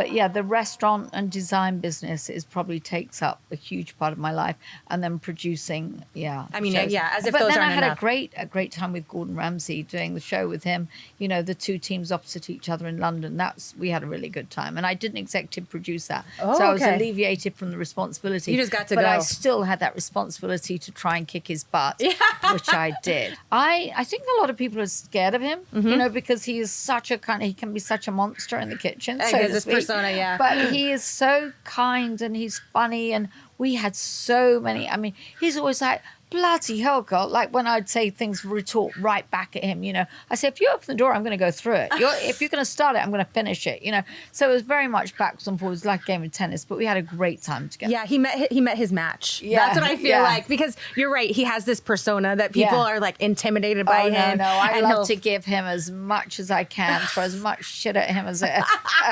But yeah, the restaurant and design business probably takes up a huge part of my life, and then producing, I mean, shows. yeah, as if but those then aren't I had enough. a great time with Gordon Ramsay doing the show with him. You know, the two teams opposite each other in London. We had a really good time, and I didn't executive produce that, so I was alleviated from the responsibility. You just got to but go. I still had that responsibility to try and kick his butt, which I did. I think a lot of people are scared of him, you know, because he is he can be such a monster in the kitchen. So his persona, yeah. But he is so kind and he's funny, and we had so many. I mean, he's always like, bloody hell, girl. Like when I'd say things, retort right back at him, you know. I say, if you open the door, I'm going to go through it. If you're going to start it, I'm going to finish it, you know. So it was very much backwards and forwards, like a game of tennis, but we had a great time together. Yeah, he met his match. Yeah, that's what I feel like, because you're right. He has this persona that people are like intimidated by him. No, I love to give him as much as I can, throw as much shit at him as it.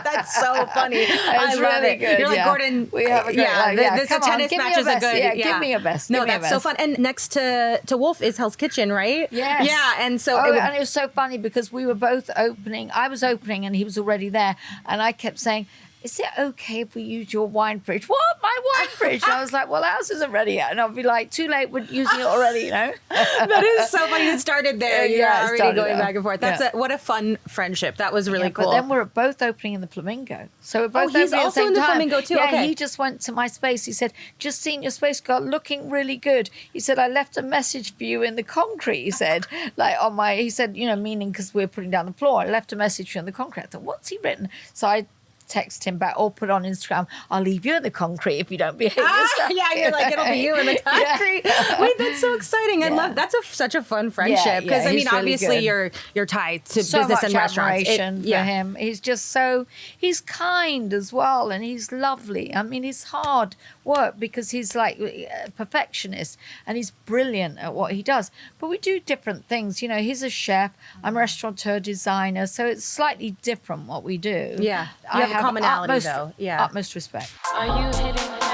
That's so funny. I love really it. good. You're like, Gordon. We have a great life. This tennis match is a good. Give me your best. No, that's so fun. And next to Wolf is Hell's Kitchen, right? Yes. Yeah, and so and it was so funny because we were both opening. I was opening and he was already there, and I kept saying, is it okay if we use your wine fridge? What? My wine fridge? And I was like, well, ours isn't ready yet. And I'll be like, too late, we're using it already, you know? That is so funny. It started there. You're already going back and forth. That's what a fun friendship. That was really cool. But then we're both opening in the Flamingo. So we're both he's opening also at the same in the time. Flamingo too? Yeah, Okay. he just went to my space. He said, just seen your space, girl, looking really good. He said, I left a message for you in the concrete, he said. He said, you know, meaning because we're putting down the floor. I left a message for you in the concrete. I thought, what's he written? So I text him back or put on Instagram, I'll leave you in the concrete if you don't behave yourself. Yeah, you're like, it'll be you in the concrete. Wait, that's so exciting. I love that's such a fun friendship, because I mean, really obviously good. you're tied to so business much and restaurants. Admiration for him. He's just he's kind as well, and he's lovely. I mean, it's hard work because he's like a perfectionist and he's brilliant at what he does. But we do different things. You know, he's a chef, I'm a restaurateur designer, so it's slightly different what we do. Yeah. I have commonality though. Yeah. Utmost respect. Are you hitting